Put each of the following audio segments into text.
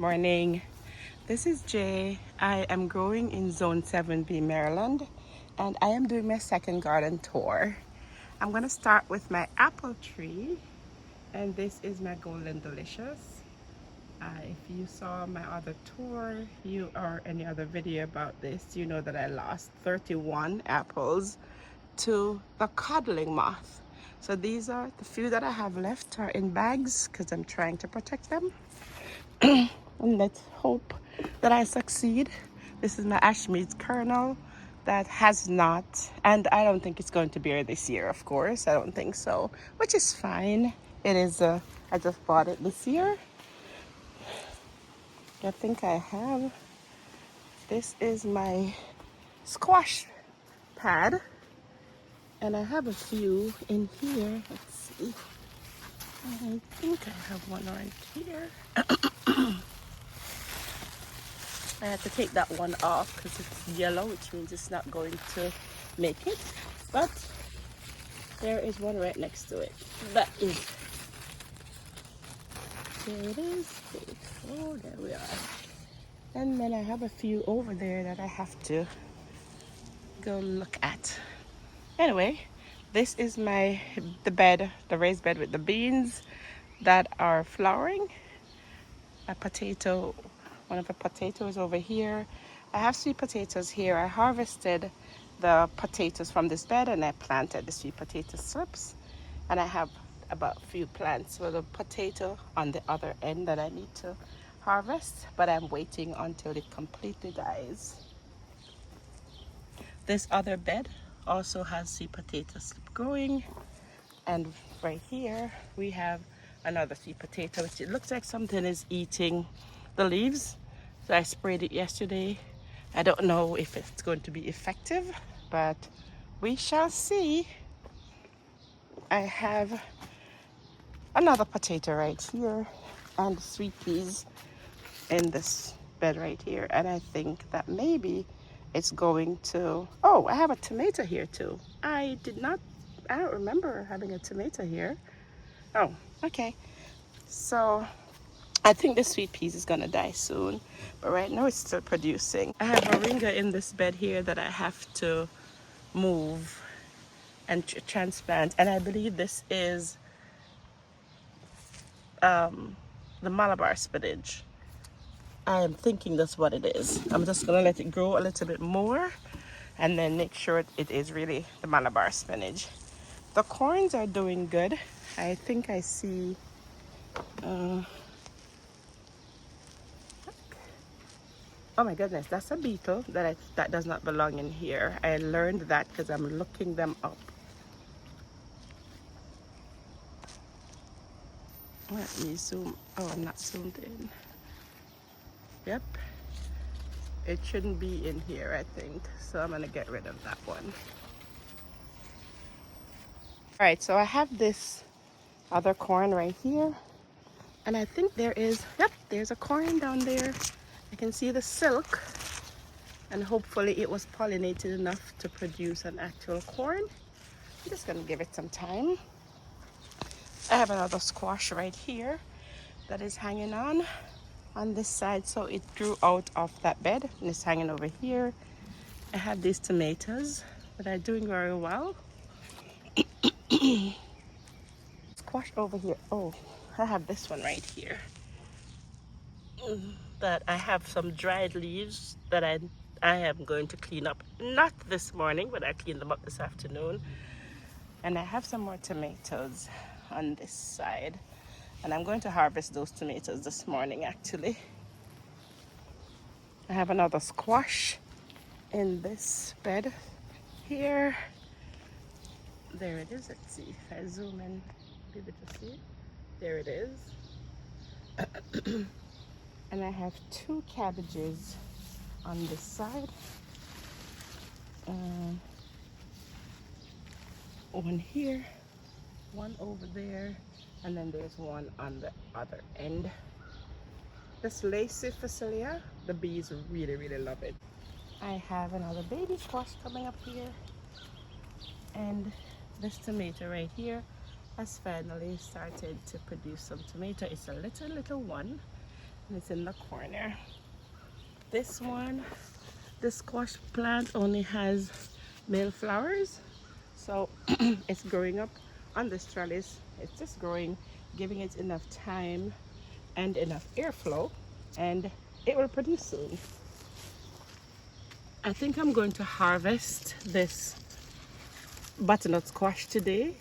morning. This is Jay. I am growing in Zone 7B, Maryland, and I am doing my second garden tour. I'm going to start with my apple tree, and this is my Golden Delicious. If you saw my other tour, or any other video about this, you know that I lost 31 apples to the codling moth. So these are the few that I have left are in bags because I'm trying to protect them. And let's hope that I succeed. This is my Ashmead's kernel that has not, and I don't think it's going to bear this year, of course. I don't think so, which is fine. It is, I just bought it this year. I think I have. This is my squash pad, and I have a few in here. Let's see. I think I have one right here. I had to take that one off because it's yellow, which means it's not going to make it. But there is one right next to it. That is. There it is. Oh, there we are. And then I have a few over there that I have to go look at. Anyway, this is the bed, the raised bed with the beans that are flowering. A potato, one of the potatoes over here. I have sweet potatoes here. I harvested the potatoes from this bed and I planted the sweet potato slips. And I have about a few plants with a potato on the other end that I need to harvest, but I'm waiting until it completely dies. This other bed also has sweet potato slip growing, and right here we have another sweet potato, which it looks like something is eating the leaves. So I sprayed it yesterday. I don't know if it's going to be effective, but we shall see. I have another potato right here and sweet peas in this bed right here, and I think that maybe it's going to, oh, I have a tomato here too. I don't remember having a tomato here. Oh, okay. So I think the sweet peas is gonna die soon, but right now it's still producing. I have moringa in this bed here that I have to move and transplant, and I believe this is the Malabar spinach. I am thinking that's what it is. I'm just gonna let it grow a little bit more and then make sure it is really the Malabar spinach. The corns are doing good. I think I see, oh my goodness, that's a beetle that does not belong in here. I learned that because I'm looking them up. Let me zoom. Oh, I'm not zoomed in. Yep. It shouldn't be in here, I think. So I'm gonna get rid of that one. All right, so I have this other corn right here. And I think there's a corn down there. I can see the silk. And hopefully it was pollinated enough to produce an actual corn. I'm just gonna give it some time. I have another squash right here that is hanging on this side. So it grew out of that bed and it's hanging over here. I have these tomatoes that are doing very well. Squash over here. Oh, I have this one right here. That I have some dried leaves that I am going to clean up. Not this morning, but I cleaned them up this afternoon. And I have some more tomatoes on this side. And I'm going to harvest those tomatoes this morning, actually. I have another squash in this bed here. There it is. Let's see if I zoom in, be able to see it. There it is. And I have two cabbages on this side. One here, one over there, and then there's one on the other end. This Lacy Facilia, the bees really, really love it. I have another baby squash coming up here, and this tomato right here has finally started to produce some tomato. It's a little one, And it's in the corner. This one, the squash plant only has male flowers, so it's growing up on this trellis. It's just growing, giving it enough time and enough airflow, and it will produce soon. I think I'm going to harvest this butternut squash today.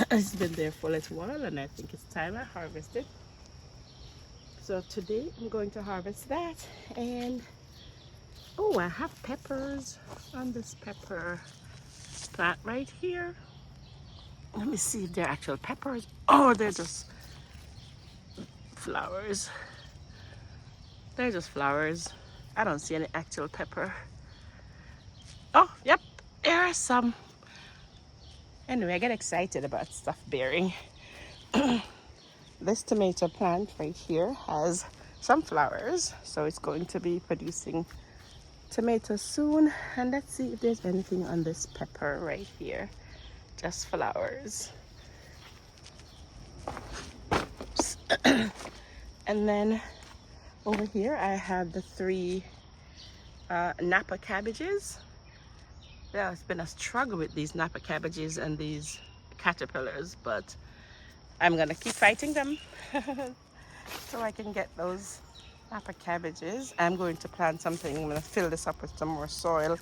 It's been there for a little while and I think it's time I harvest it. So today I'm going to harvest that. And oh, I have peppers on this pepper plant right here. Let me see if they're actual peppers. Oh, they're just flowers. They're just flowers. I don't see any actual pepper. Oh, yep, there are some. Anyway, I get excited about stuff bearing. This tomato plant right here has some flowers, so it's going to be producing tomatoes soon. And let's see if there's anything on this pepper right here. Just flowers. Oops. And then over here I have the 3 Napa cabbages. Yeah, it's been a struggle with these Napa cabbages and these caterpillars, but I'm gonna keep fighting them so I can get those Napa cabbages. I'm going to plant something. I'm gonna fill this up with some more soil,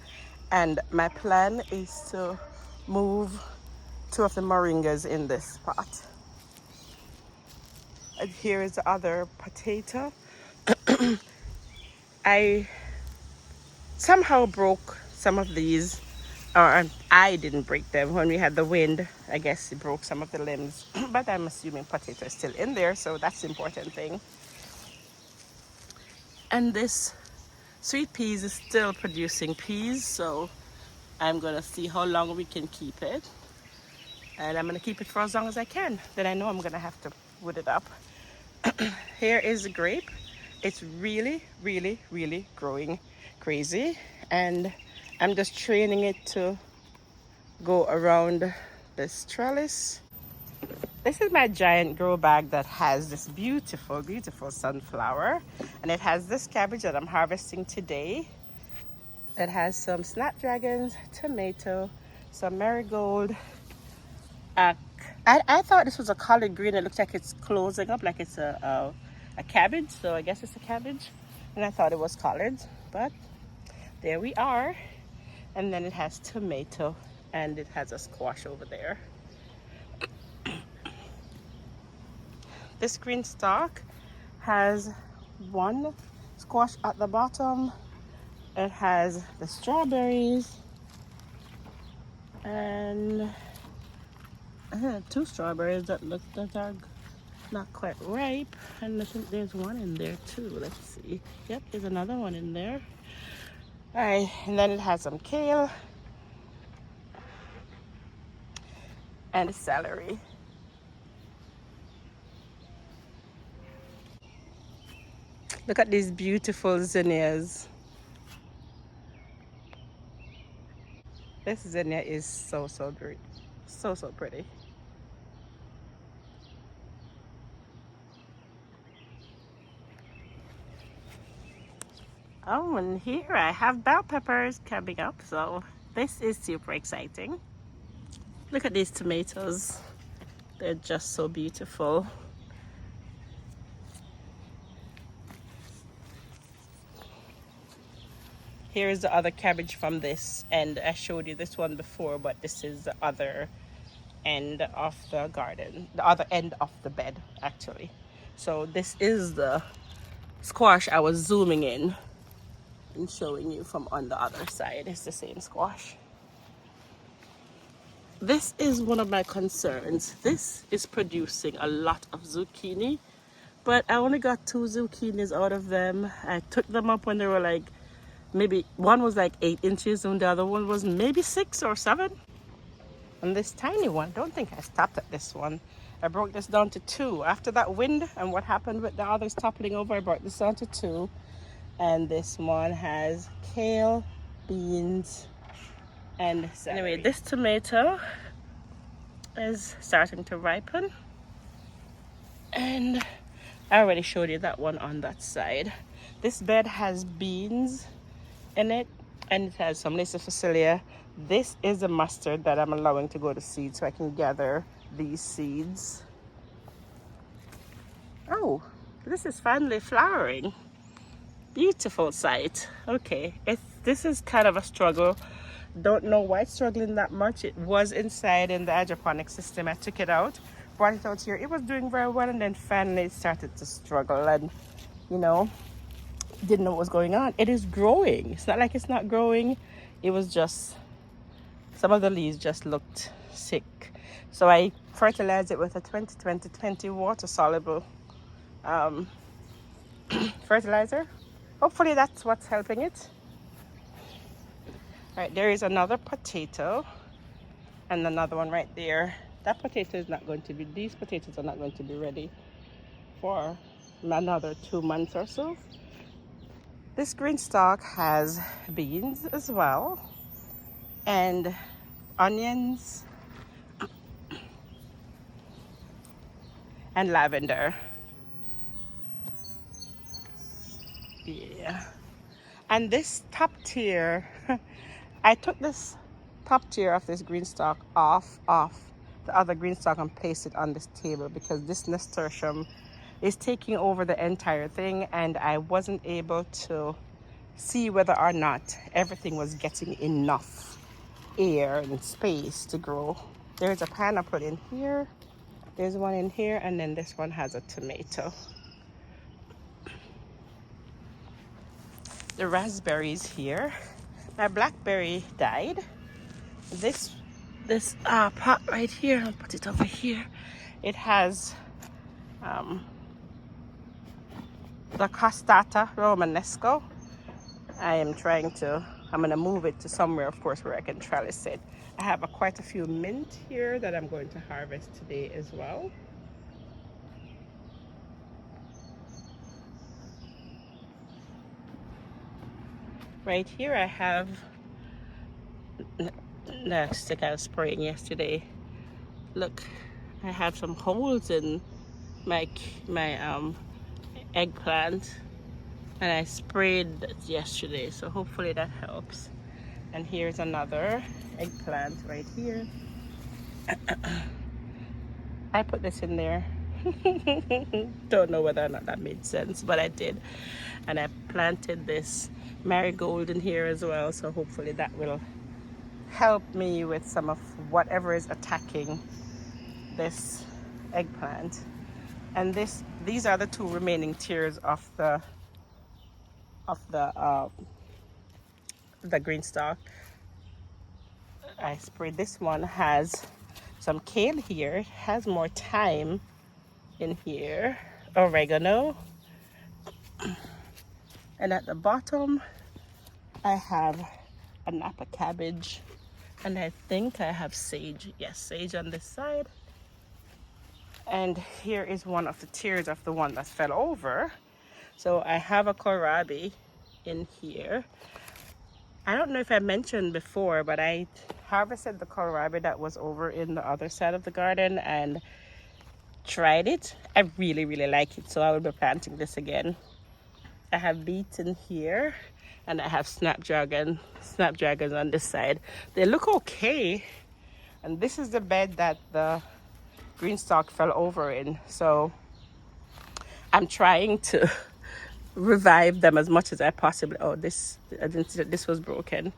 and my plan is to move 2 of the moringas in this pot. And here is the other potato. I somehow broke some of these, or I didn't break them. When we had the wind, I guess it broke some of the limbs, but I'm assuming potato is still in there, so that's the important thing. And this sweet peas is still producing peas, so I'm gonna see how long we can keep it, and I'm gonna keep it for as long as I can. Then I know I'm gonna have to wood it up. Here is a grape. It's really growing crazy, and I'm just training it to go around this trellis. This is my giant grow bag that has this beautiful sunflower, and it has this cabbage that I'm harvesting today. It has some snapdragons, tomato, some marigold. I thought this was a collard green. It looks like it's closing up, like it's a cabbage, so I guess it's a cabbage, and I thought it was collards, but there we are. And then it has tomato, and it has a squash over there. This green stalk has 1 squash at the bottom. It has the strawberries and 2 strawberries that are not quite ripe, and I think there's 1 in there too. Let's see. Yep, there's another one in there. All right, and then it has some kale and celery. Look at these beautiful zinnias. This zinnia is so great, so pretty. Oh, and here I have bell peppers coming up, so this is super exciting. Look at these tomatoes. They're just so beautiful. Here is the other cabbage from this, and I showed you this one before, but this is the other end of the garden, the other end of the bed actually. So this is the squash I was zooming in and showing you from on the other side. It's the same squash. This is one of my concerns. This is producing a lot of zucchini, but I only got 2 zucchinis out of them. I took them up when they were like, maybe one was like 8 inches and the other one was maybe 6 or 7. And this tiny one, don't think I stopped at this one. I broke this down to 2. After that wind and what happened with the others toppling over, I brought this down to 2. And this one has kale, beans, and celery. Anyway, this tomato is starting to ripen. And I already showed you that one on that side. This bed has beans in it, and it has some Lacea Facilia. This is the mustard that I'm allowing to go to seed so I can gather these seeds. Oh, this is finally flowering. Beautiful sight. Okay, this is kind of a struggle. Don't know why it's struggling that much. It was inside in the hydroponic system. I took it out, brought it out here. It was doing very well, and then finally it started to struggle, and you know, didn't know what was going on. It is growing. It's not like it's not growing. It was just some of the leaves just looked sick. So I fertilized it with a 20-20-20 water soluble fertilizer. Hopefully that's what's helping it. All right, there is another potato and another one right there. That potato is not going to be, these potatoes are not going to be ready for another 2 months or so. This green stalk has beans as well, and onions and lavender. Yeah. And this top tier, I took this top tier of this green stalk off the other green stalk and placed it on this table because this nasturtium is taking over the entire thing, and I wasn't able to see whether or not everything was getting enough air and space to grow. There's a pineapple in here, there's one in here, and then this one has a tomato. The raspberries here. My blackberry died. This pot right here, I'll put it over here. It has the Costata Romanesco. I'm gonna move it to somewhere, of course, where I can trellis it. I have quite a few mint here that I'm going to harvest today as well. Right here I have the stick I was spraying yesterday. Look, I have some holes in my eggplant, and I sprayed it yesterday, so hopefully that helps. And here's another eggplant right here. I put this in there. Don't know whether or not that made sense, but I did. And I planted this marigold in here as well, so hopefully that will help me with some of whatever is attacking this eggplant. And these are the two remaining tiers of the green stalk. I sprayed this one, has some kale here, it has more thyme in here, oregano, and at the bottom I have a Napa cabbage, and I think I have sage. Yes, sage on this side. And here is one of the tiers of the one that fell over. So I have a kohlrabi in here. I don't know if I mentioned before, but I harvested the kohlrabi that was over in the other side of the garden and tried it. I really, really like it, so I will be planting this again. I have beets in here, and I have snapdragons on this side. They look okay, and this is the bed that the green stalk fell over in, so I'm trying to revive them as much as I possibly. Oh, this, I didn't see that this was broken.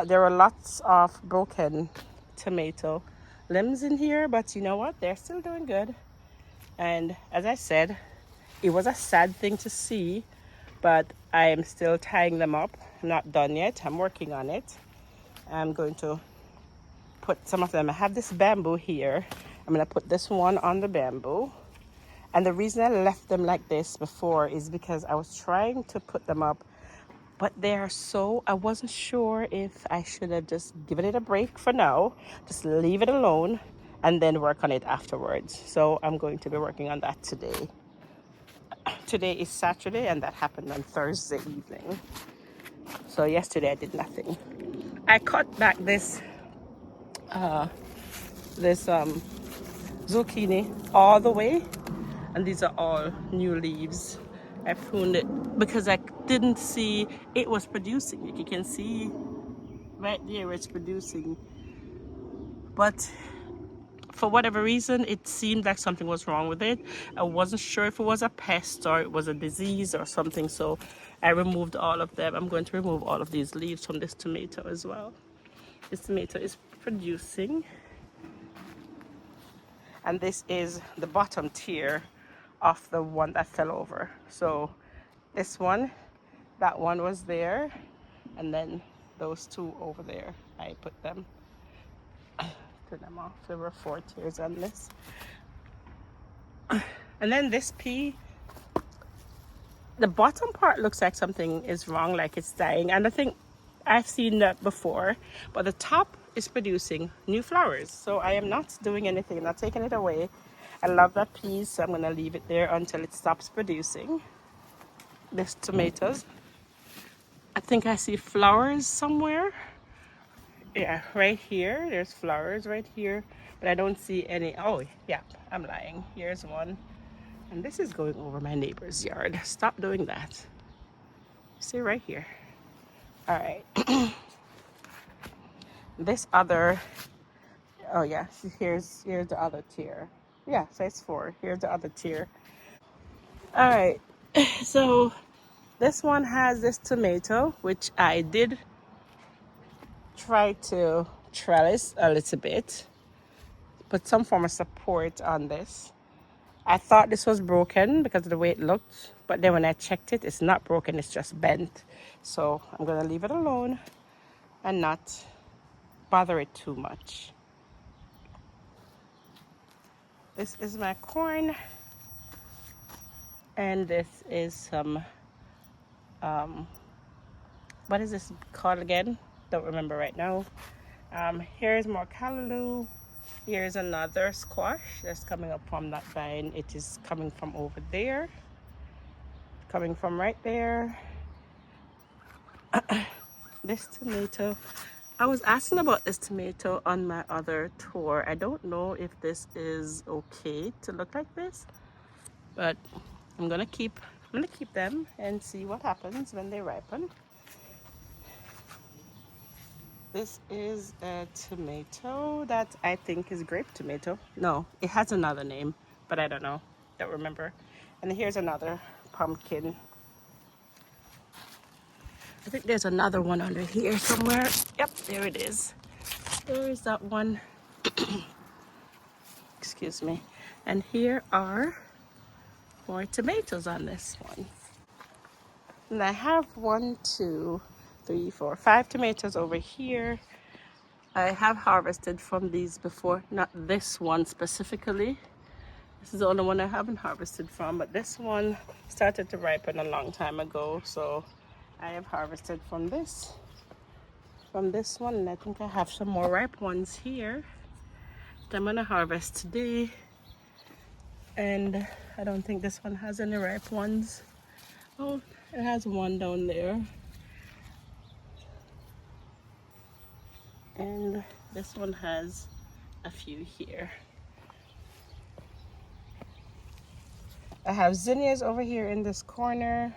There are lots of broken tomato limbs in here, but you know what, they're still doing good. And as I said, it was a sad thing to see, but I am still tying them up. I'm not done yet. I'm working on it. I'm going to put some of them. I have this bamboo here. I'm going to put this one on the bamboo. And the reason I left them like this before is because I was trying to put them up, but they are so, I wasn't sure if I should have just given it a break for now, just leave it alone, and then work on it afterwards. So I'm going to be working on that today. Today is Saturday, and that happened on Thursday evening. So yesterday I did nothing. I cut back this zucchini all the way. and these are all new leaves. I pruned it because I didn't see it was producing. Like you can see right there it's producing, but for whatever reason it seemed like something was wrong with it. I wasn't sure if it was a pest or it was a disease or something, so I removed all of them. I'm going to remove all of these leaves from this tomato as well. This tomato is producing, and this is the bottom tier of the one that fell over. So this one, that one was there, and then those two over there, I put them, turn them off. There were 4 tiers on this. And then this pea, the bottom part looks like something is wrong, like it's dying, and I think I've seen that before, but the top is producing new flowers, so I am not doing anything, not taking it away. I love that piece, so I'm going to leave it there until it stops producing. This tomatoes, I think I see flowers somewhere. Yeah, right here there's flowers right here, but I don't see any. Oh yeah, I'm lying. Here's one, and this is going over my neighbor's yard. Stop doing that. See right here. All right. This other, oh yeah, here's the other tier. Yeah, size 4. Here's the other tier. All right. So this one has this tomato, which I did try to trellis a little bit, put some form of support on this. I thought this was broken because of the way it looked, but then when I checked it, it's not broken, it's just bent. So I'm gonna leave it alone and not bother it too much. This is my corn, and this is some what is this called again? Don't remember right now. Here's more callaloo. Here's another squash that's coming up from that vine. It is coming from over there, coming from right there. This tomato, I was asking about this tomato on my other tour. I don't know if this is okay to look like this, but I'm gonna keep them and see what happens when they ripen. This is a tomato that I think is grape tomato. No, it has another name, but I don't know. Don't remember. And here's another pumpkin. I think there's another one under here somewhere. Yep, there it is. There is that one. Excuse me. And here are more tomatoes on this one. And I have 1, 2, 3, 4, 5 tomatoes over here. I have harvested from these before, not this one specifically. This is the only one I haven't harvested from, but this one started to ripen a long time ago, so I have harvested from this one, and I think I have some more ripe ones here that I'm gonna harvest today. And I don't think this one has any ripe ones. Oh, it has one down there. And this one has a few here. I have zinnias over here in this corner.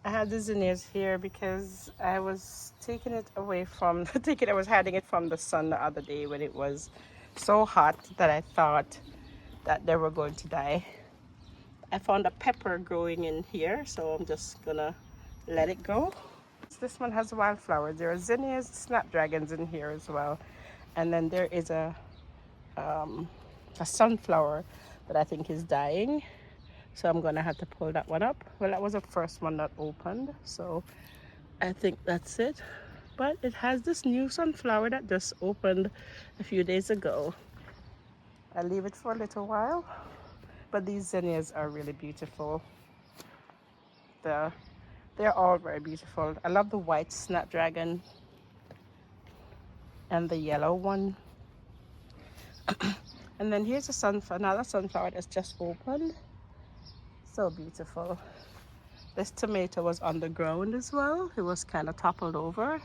I had the zinnias here because I was taking it away from, I was hiding it from the sun the other day when it was so hot that I thought that they were going to die. I found a pepper growing in here, so I'm just gonna let it go. This one has wildflowers. There are zinnias, snapdragons in here as well. And then there is a sunflower that I think is dying. So I'm gonna have to pull that one up. Well, that was the first one that opened, so I think that's it. But it has this new sunflower that just opened a few days ago. I'll leave it for a little while. But these zinnias are really beautiful. They're all very beautiful. I love the white snapdragon and the yellow one. And then here's another sunflower that's just opened. So beautiful. This tomato was on the ground as well. It was kind of toppled over,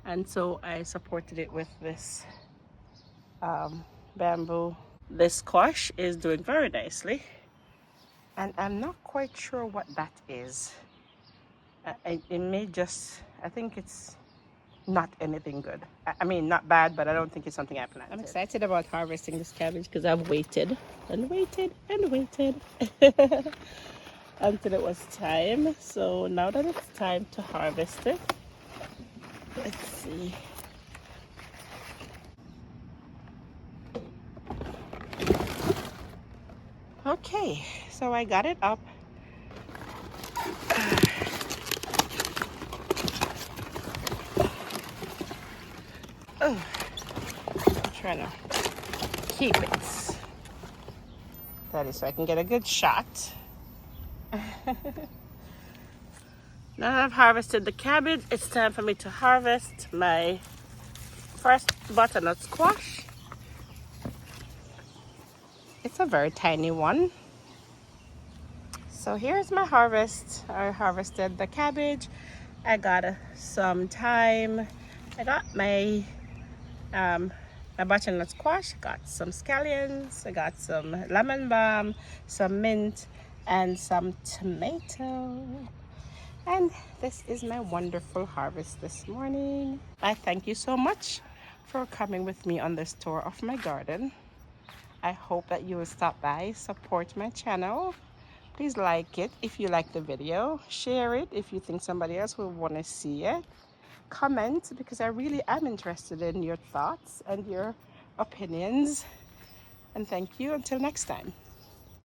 and so I supported it with this bamboo. This squash is doing very nicely. And I'm not quite sure what that is. It may just, I think it's not anything good. I mean, not bad, but I don't think it's something I planted. I'm excited about harvesting this cabbage because I've waited and waited and waited until it was time. So now that it's time to harvest it, let's see. Okay, so I got it up. Oh, I'm trying to keep it steady so I can get a good shot. Now that I've harvested the cabbage, it's time for me to harvest my first butternut squash. It's a very tiny one. So here's my harvest. I harvested the cabbage. I got some thyme. I got my butternut squash. Got some scallions. I got some lemon balm, some mint, and some tomato. And this is my wonderful harvest this morning. I thank you so much for coming with me on this tour of my garden. I hope that you will stop by, support my channel. Please like it if you like the video. Share it if you think somebody else will want to see it. Comment, because I really am interested in your thoughts and your opinions. And thank you until next time.